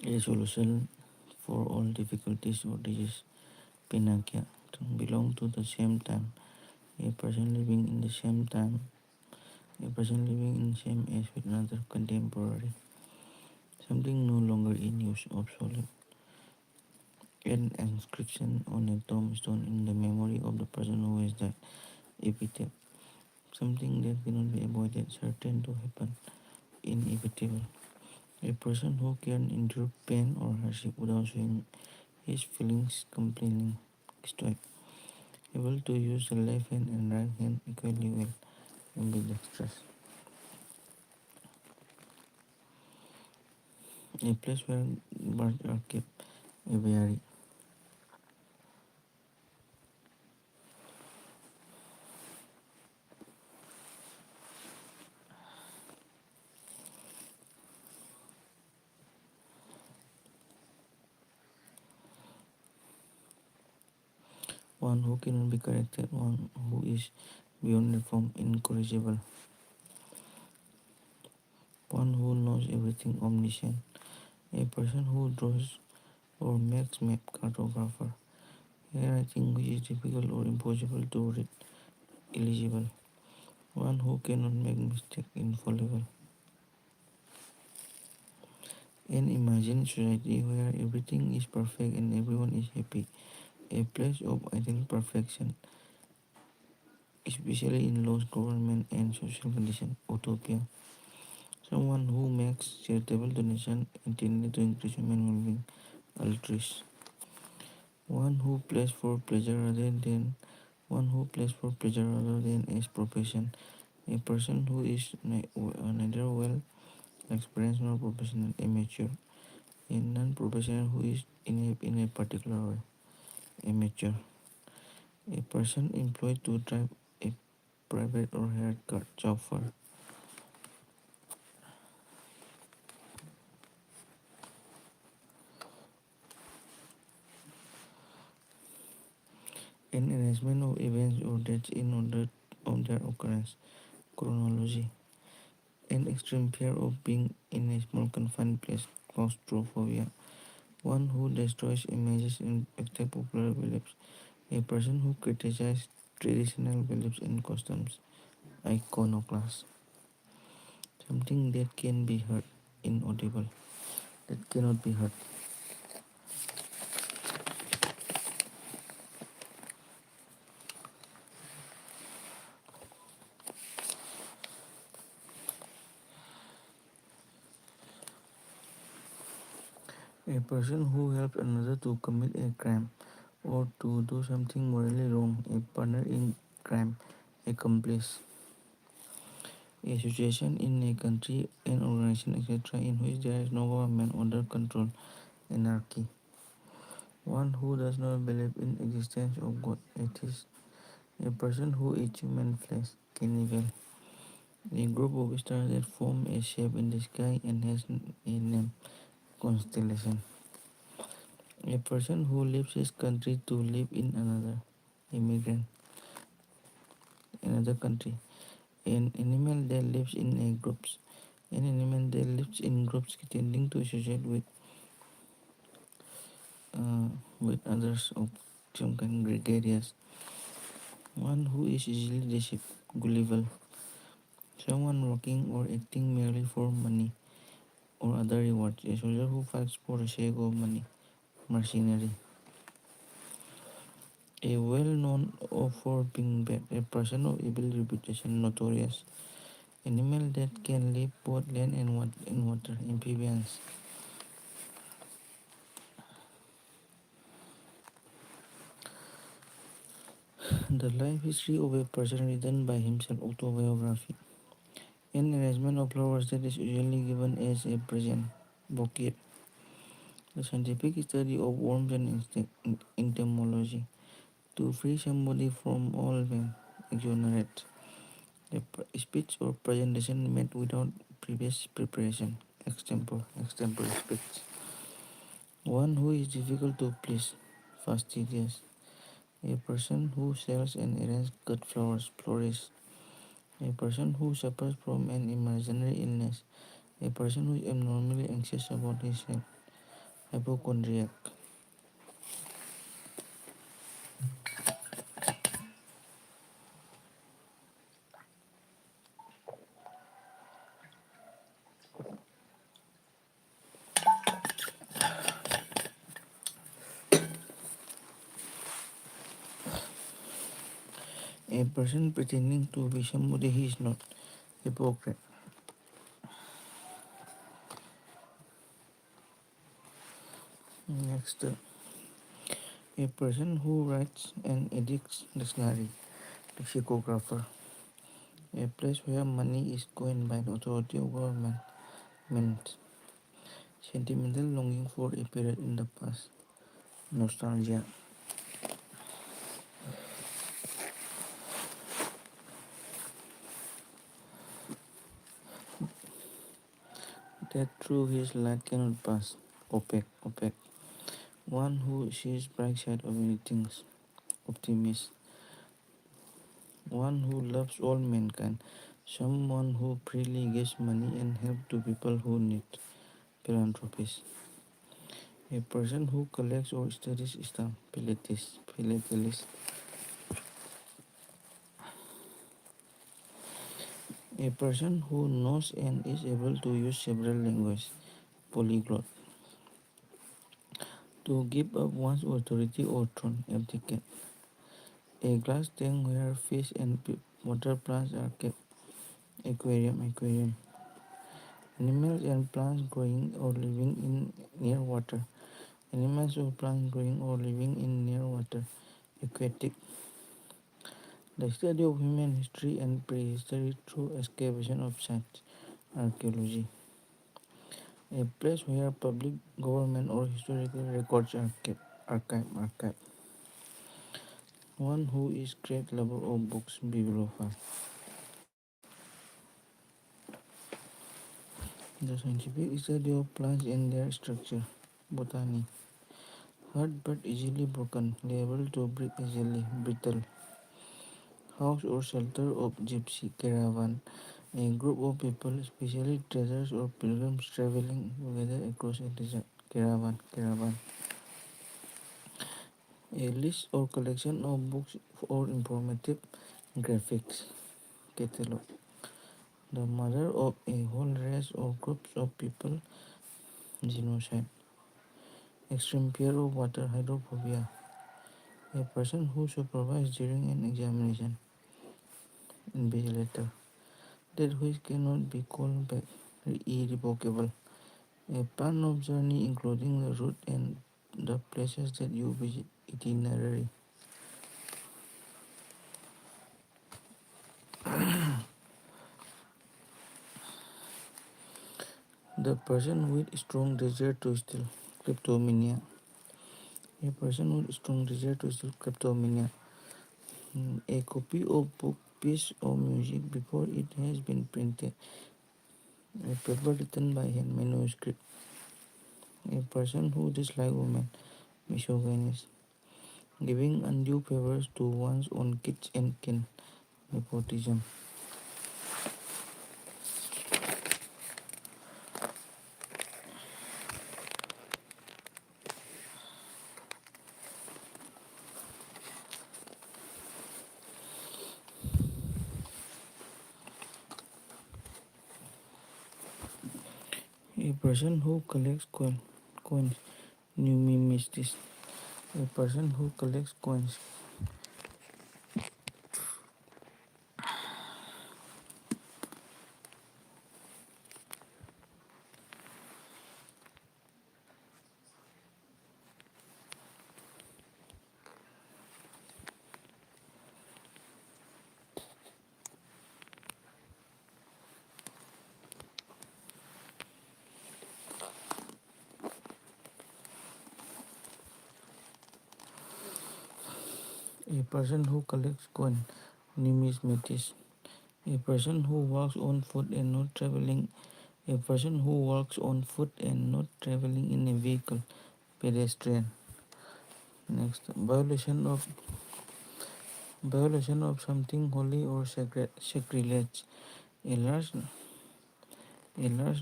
A solution for all difficulties or disease. Pinakya belong to the same time. A person living in the same time, a person living in the same age with another contemporary. Something no longer in use, obsolete. An inscription on a tombstone in the memory of the person who has died. Epitaph. Something that cannot be avoided, certain to happen. Inevitable. A person who can endure pain or hardship without showing his feelings, complaining. Stoic. Able to use the left hand and right hand equally well. Ambidextrous. A place where birds are kept. Aviary. One who cannot be corrected. One who is beyond reform, incorrigible. One who knows everything, omniscient. A person who draws or makes map, cartographer. A writing which is difficult or impossible to read, illegible. One who cannot make mistake, infallible. An imagined society where everything is perfect and everyone is happy. A place of ideal perfection, especially in laws, government, and social condition. Utopia. Someone who makes charitable donation intended to increase human well-being. Altruist. One who plays for pleasure rather than one who plays for pleasure rather than as profession. A person who is neither well experienced nor professional. Amateur. A non-professional who is in a particular way. Amateur. A person employed to drive a private or hired car. Chauffeur. An arrangement of events or dates in order of their occurrence. Chronology. An extreme fear of being in a small confined place. Claustrophobia. One who destroys images and affects popular beliefs. A person who criticizes traditional beliefs and customs. Iconoclast. Something that can be heard. Inaudible. That cannot be heard. A person who helps another to commit a crime or to do something morally wrong. A partner in crime. Accomplice. A situation in a country, an organization, etc., in which there is no government under control. Anarchy. One who does not believe in existence of God. Atheist. A person who eats human flesh. Cannibal. A group of stars that form a shape in the sky and has a name. Constellation. A person who leaves his country to live in another. Immigrant. Another country. An animal that lives in a groups. An animal that lives in groups tending to associate uh, with others of some kind gregarious. One who is easily deceived. Gullible. Someone working or acting merely for money or other rewards. A soldier who fights for the sake of money. Mercenary. A well known for being bad. A person of evil reputation. Notorious. Animal that can live both land and water. Amphibians. The life history of a person written by himself. Autobiography. An arrangement of flowers that is usually given as a present. Bouquet. The scientific study of worms and entomology. To free somebody from all pain. Exonerate. The speech or presentation made without previous preparation. Extempore speech. One who is difficult to please. Fastidious. A person who sells and arranges cut flowers. Florist. A person who suffers from an imaginary illness. A person who is abnormally anxious about his health. hypochondriac. A person pretending to be somebody he is not, hypocrite. Next, a person who writes and edits dictionary, lexicographer. A place where money is coined by the authority of government. Meant sentimental longing for a period in the past. Nostalgia. That through his light cannot pass. Opaque. One who sees bright side of many things. Optimist. One who loves all mankind. Someone who freely gives money and help to people who need. Philanthropist. A person who collects or studies stamps. Philatelist. A person who knows and is able to use several languages. Polyglot. To give up one's authority or throne. Abdicate. A glass tank where fish and water plants are kept. Aquarium. Animals and plants growing or living in near water. Animals or plants growing or living in near water. Aquatic. The study of human history and prehistory through excavation of sites. Archaeology. A place where public, government or historical records are kept. Archive. One who is great lover of books. Bibliophile. The scientific study of plants and their structure. Botany. Hard but easily broken, liable to break easily. Brittle. House or shelter of gypsy caravan. A group of people, especially traders or pilgrims traveling together across a desert. Caravan. A list or collection of books or informative graphics. Catalog. The mother of a whole race or groups of people. Genocide. Extreme fear of water. Hydrophobia. A person who supervises during an examination. Invigilator. That which cannot be called back. Irrevocable. A plan of journey including the route and the places that you visit. Itinerary. The person with strong desire to steal. Kleptomania. A person with strong desire to steal. Kleptomania. A copy of book, piece of music before it has been printed. A paper written by hand. Manuscript. A person who dislikes women. Misogynist. Giving undue favors to one's own kids and kin. Nepotism. A person who collects coins. Numismatist. A person who collects coins. A person who collects coins. Numismatist. A person who walks on foot and not traveling. A person who walks on foot and not traveling in a vehicle. Pedestrian. Next, violation of something holy or sacred. Sacrilege. A large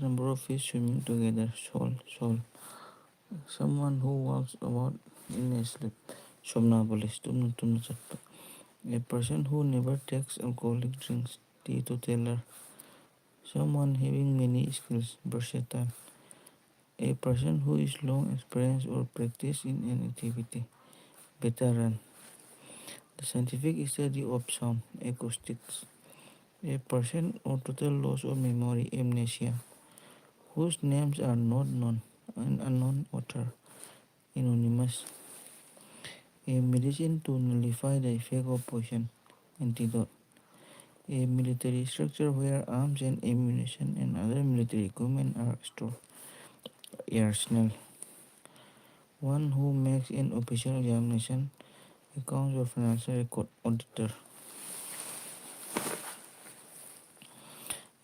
number of fish swimming together. Soul. Someone who walks about in a sleep. Somnambulist. Tumna chatpa. A person who never takes alcoholic drinks. Tea to teller. Someone having many skills. Versatile. A person who is long experienced or practice in an activity. Veteran. The scientific study of sound. Acoustics. A person or total loss of memory. Amnesia. Whose names are not known. An unknown author. Anonymous. A medicine to nullify the effect of poison. Antidote. A military structure where arms and ammunition and other military equipment are stored. Arsenal. One who makes an official examination, accounts of financial record. Auditor.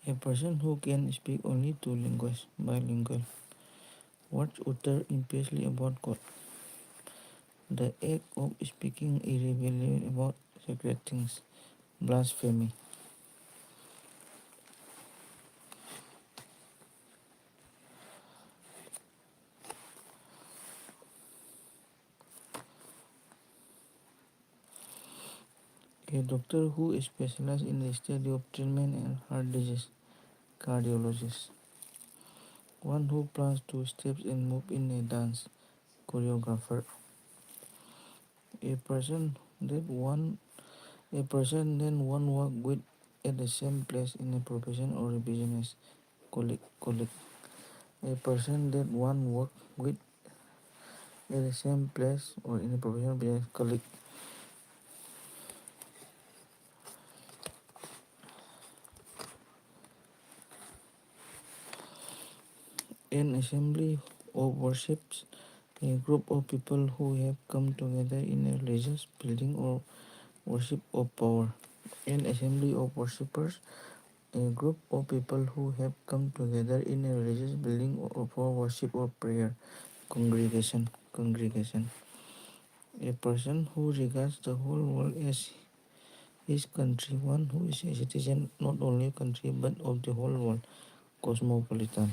A person who can speak only two languages. Bilingual. Words utter impiously about God. The act of speaking irreverently about sacred things. Blasphemy. A doctor who specializes in the study of treatment and heart disease. Cardiologist. One who plans to steps and move in a dance. Choreographer. A person that one a person then one work with at the same place in a profession or a business. Colleague. A person that one work with at the same place or in a profession or business. Colleague. An assembly of worships. A group of people who have come together in a religious building or worship of power. An assembly of worshippers. A group of people who have come together in a religious building for worship or prayer. Congregation. A person who regards the whole world as his country, one who is a citizen not only of a country but of the whole world. Cosmopolitan.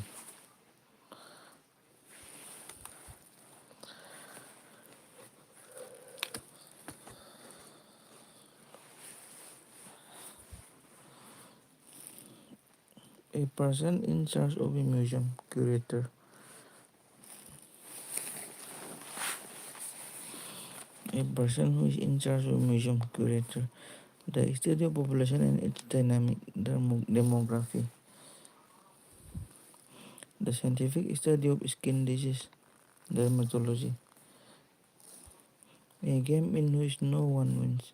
A person in charge of a museum. Curator. A person who is in charge of a museum. Curator. The study of population and its dynamic demography. The scientific study of skin disease. Dermatology. A game in which no one wins.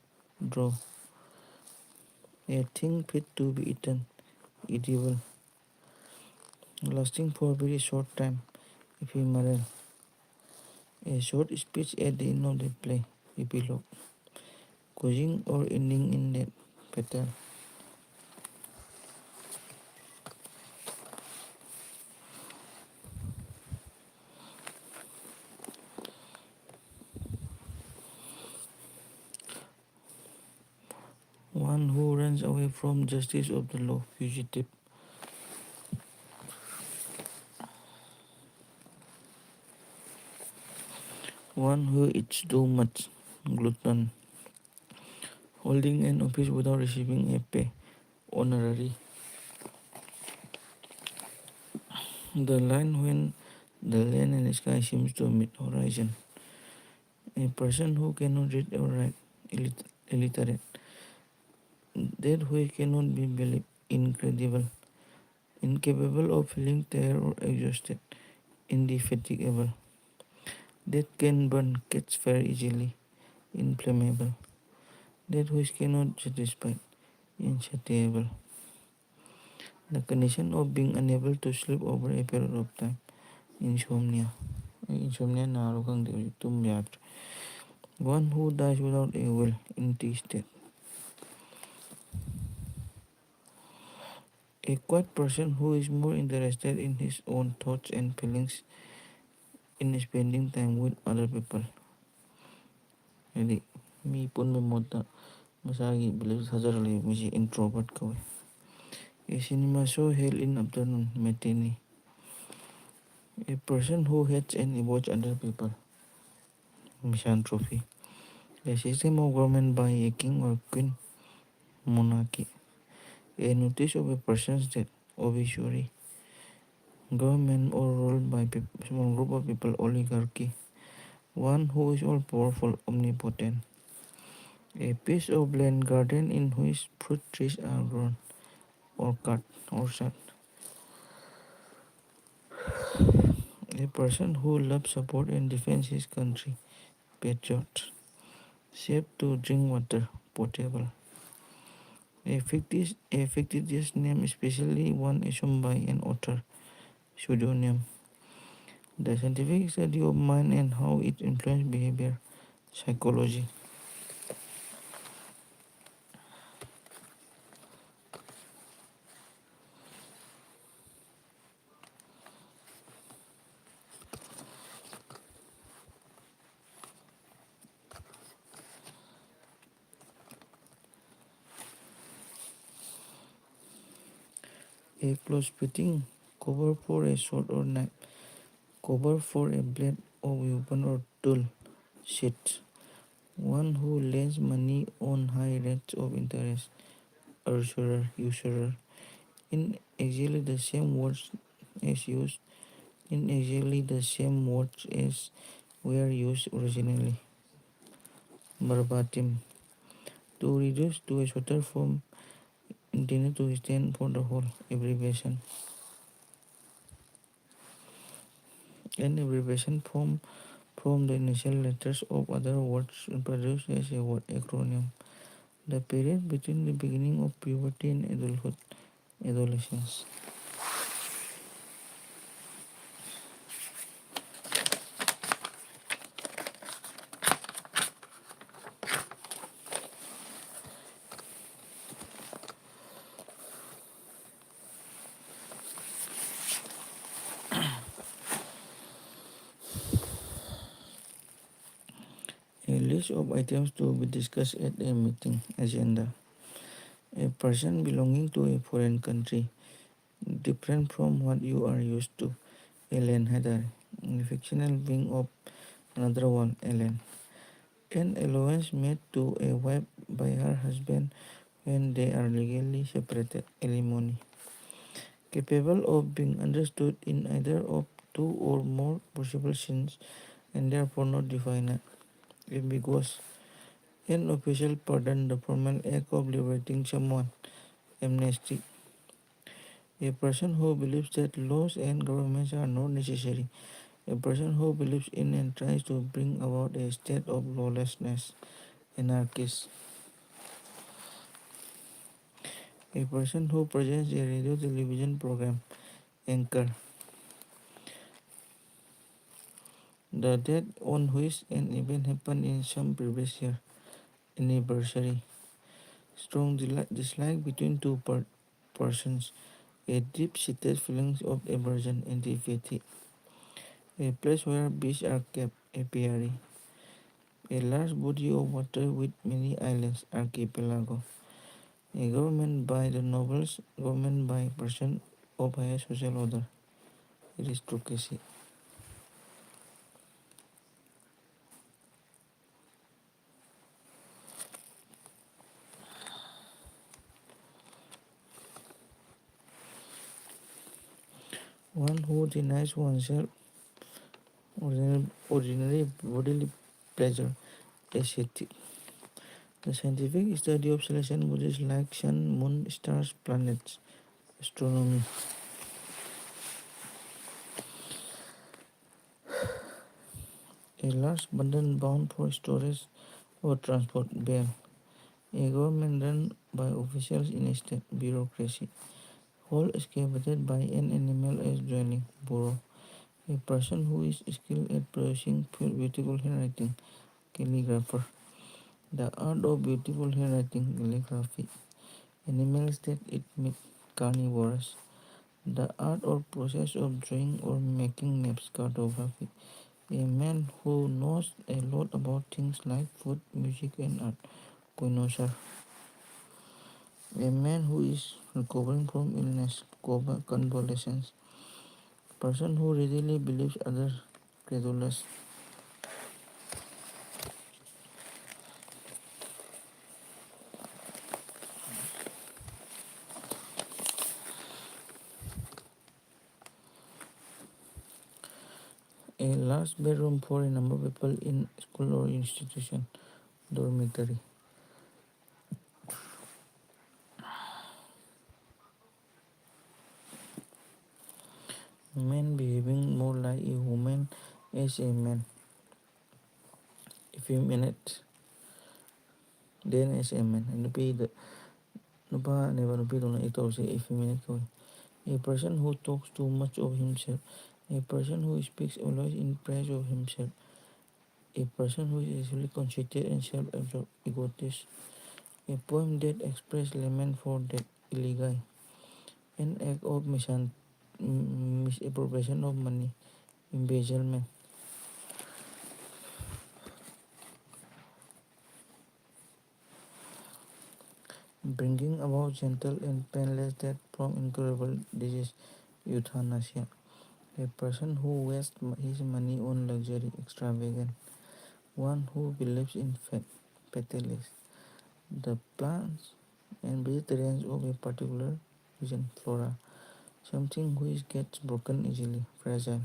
Draw. A thing fit to be eaten. Edible. Lasting for a very short time. Ephemeral. A short speech at the end of the play. Epilogue. Causing or ending in death. Fatal. One who runs away from justice of the law. Fugitive. One who eats too much. Glutton. Holding an office without receiving a pay. Honorary. The line when the land and the sky seems to meet horizon. A person who cannot read or write. Illiterate. That who cannot be believed. Incredible. Incapable of feeling tired or exhausted. Indefatigable. That can burn, catch fire easily. Inflammable. That which cannot satisfy. Insatiable. The condition of being unable to sleep over a period of time. Insomnia. Insomnia naaro khangde hujik tum yadre. One who dies without a will. Intestate. A quiet person who is more interested in his own thoughts and feelings in spending time with other people. Jadi mi pun memota masagi believe hazarali misi introvert kawe. A cinema show held in afternoon matinee. A person who hates and avoids other people. Misanthropy. A system of government by a king or queen. Monarchy. A notice of a person's death. Obituary. Government or ruled by small group of people. Oligarchy. One who is all powerful, omnipotent. A piece of land garden in which fruit trees are grown. Orchard. Orchard. A person who loves, support and defends his country. Patriot. Safe to drink water. Potable. A fictitious name, especially one assumed by an author. Pseudonym. The scientific study of mind and how it influences behavior. Psychology. A close fitting cover for a sword or knife. Cover for a blade of weapon or tool. Sheet. One who lends money on high rates of interest. Usurer. In exactly the same words as used. In exactly the same words as were used originally. Verbatim. To reduce to a shorter form intended to stand for the whole. Abbreviation. An abbreviation from the initial letters of other words produced as a word acronym. The period between the beginning of puberty and adulthood. Adolescence. A list of items to be discussed at a meeting. Agenda. A person belonging to a foreign country, different from what you are used to. Alien header. A fictional being of another one. Alien. An allowance made to a wife by her husband when they are legally separated. Alimony. Capable of being understood in either of two or more possible scenes and therefore not definite. Ambiguous. An official pardon, the formal act of liberating someone. Amnesty. A person who believes that laws and governments are not necessary. A person who believes in and tries to bring about a state of lawlessness. Anarchist. A person who presents a radio television program. Anchor. The date on which an event happened in some previous year. Anniversary. Strong dislike between two persons. A deep-seated feeling of aversion, antipathy. A place where bees are kept. Apiary. A large body of water with many islands. Archipelago. A government by the nobles. Government by person of higher social order. Aristocracy. One who denies oneself ordinary bodily pleasure. Ascetic. The scientific study of celestial bodies like sun, moon, stars, planets. Astronomy. A large bundle bound for storage or transport. Bale. A government run by officials in a state. Bureaucracy. Hole excavated by an animal as dwelling. Burrow. A person who is skilled at producing beautiful handwriting. Calligrapher. The art of beautiful handwriting. Calligraphy. Animals that eat meat. Carnivorous. The art or process of drawing or making maps. Cartography. A man who knows a lot about things like food, music, and art. Connoisseur. A man who is recovering from illness. Convalescence. person who readily believes others credulous. A large bedroom for a number of people in school or institution. Dormitory. Man behaving more like a woman as a man. Effeminate then as a man. ꯅꯨꯄꯤꯗ ꯅꯨꯄꯥꯅꯦꯕ ꯅꯨꯄꯤꯗꯧꯅ ꯑꯦꯛ ꯇꯧꯔꯤꯁꯦ effeminate ꯀꯧꯏ. A person who talks too much of himself. A person who speaks always in praise of himself. A person who is easily conceited and self-absorbed, egotist. A poem that expresses lament for that illegal. An act of misappropriation of money, embezzlement. Bringing about gentle and painless death from incurable disease, euthanasia. A person who wastes his money on luxury, extravagant. One who believes in fatalities. The plants and vegetarians of a particular region, flora. Something which gets broken easily, fragile.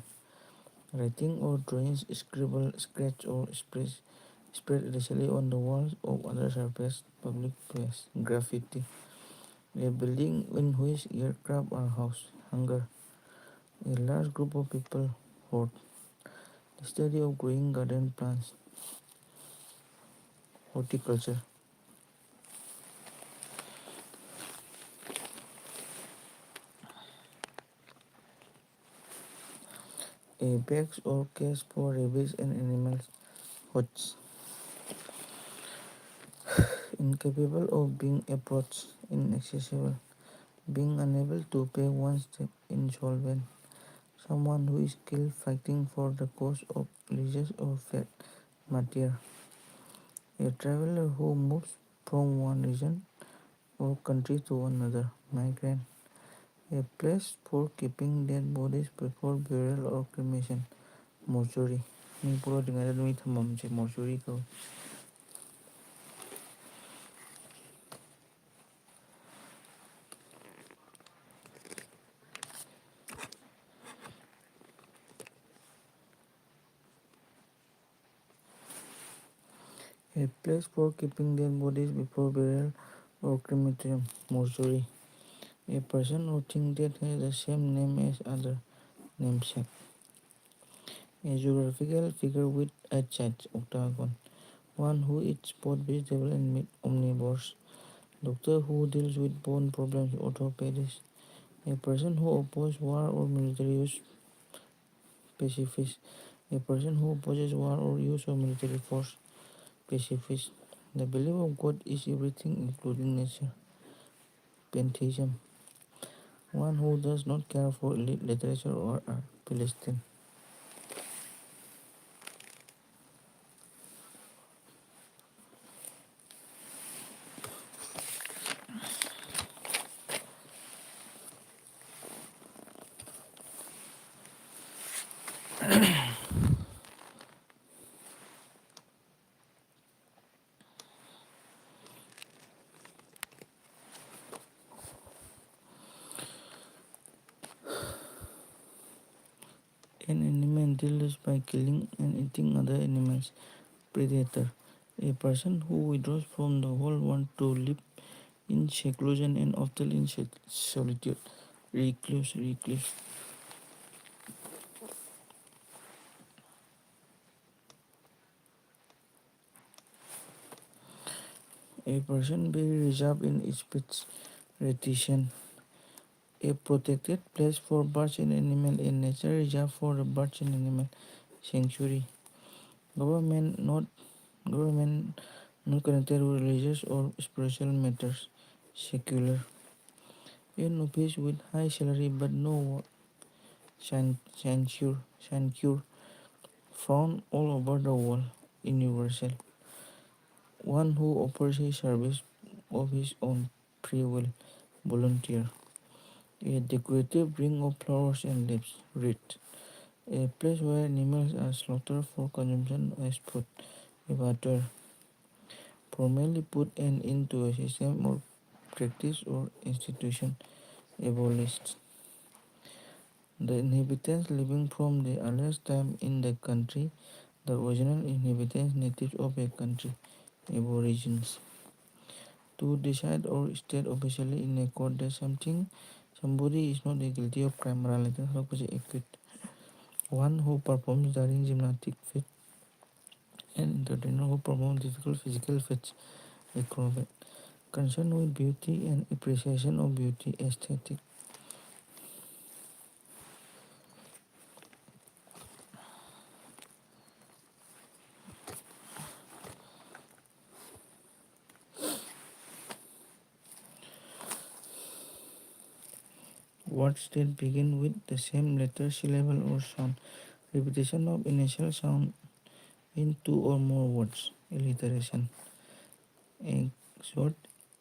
Writing or drawings scribble, scratch or spread initially on the walls of other surface, public place, graffiti. A building in which aircraft are housed, hunger. A large group of people, hoard. The study of growing garden plants, horticulture. A bags or case for rabies and animals, hots. Incapable of being approached, inaccessible. Being unable to pay one's debt, insolvent. Someone who is killed fighting for the cause of religious or faith, martyr. A traveler who moves from one region or country to another, migrant. A place for keeping dead bodies before burial or cremation, mortuary. Manipur ꯑꯣꯏꯔꯤꯉꯩꯗ ꯃꯤ ꯊꯝꯐꯝꯁꯦ mortuary ꯀꯧꯏ. A place for keeping dead bodies before burial or crematorium, mortuary. A person or thing that has the same name as other, namesake. A geographical figure with 8 sides, octagon. One who eats both vegetable and meat, omnivores. Doctor who deals with bone problems, orthopedist. A person who opposes war or military use, pacifist. A person who opposes war or use of military force, pacifist. The belief of God is everything, including nature, pantheism. One who does not care for literature or art, Palestine. An animal deals by killing and eating other animals, predator. A person who withdraws from the whole world to live in seclusion and often in solitude, recluse. A person very reserved in speech, reticent. A protected place for birds and animals, a nature reserve for the birds and animals, sanctuary. Government not connected with religious or spiritual matters, secular. In office with high salary but no work, censure, found all over the world, universal. One who offers his service of his own free will, volunteer. A decorative ring of flowers and leaves. Wreath. A place where animals are slaughtered for consumption as food. A water. Formally put an end to a system or practice or institution. Abolished. The inhabitants living from the earliest time in the country, the original inhabitants natives of a country, aborigines. To decide or state officially in a court that somebody is not guilty of crime related to acquit. One who performs during gymnastic feat, an entertainer who performs difficult physical feats, acrobat. Concerned with beauty and appreciation of beauty, aesthetic. Words that begin with the same letter, syllable, or sound. Repetition of initial sound in two or more words. Alliteration. A short,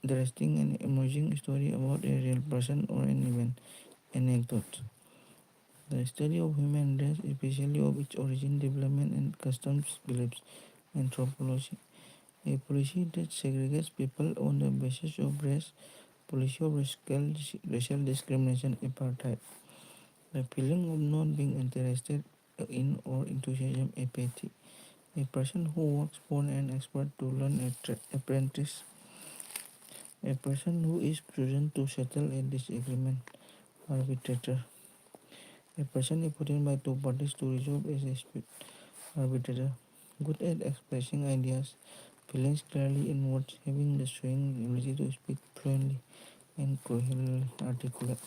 interesting, and amusing story about a real person or an event. Anecdote. The study of human race, especially of its origin, development, and customs, beliefs. Anthropology. A policy that segregates people on the basis of race. Policy of racial discrimination, apartheid. The feeling of not being interested in or enthusiasm, apathy. A person who works for an expert to learn apprentice. A person who is chosen to settle a disagreement, arbitrator. A person appointed by two parties to resolve a dispute, arbitrator. Good at expressing ideas, feelings clearly in words, having the showing ability to speak fluently and coherently articulate.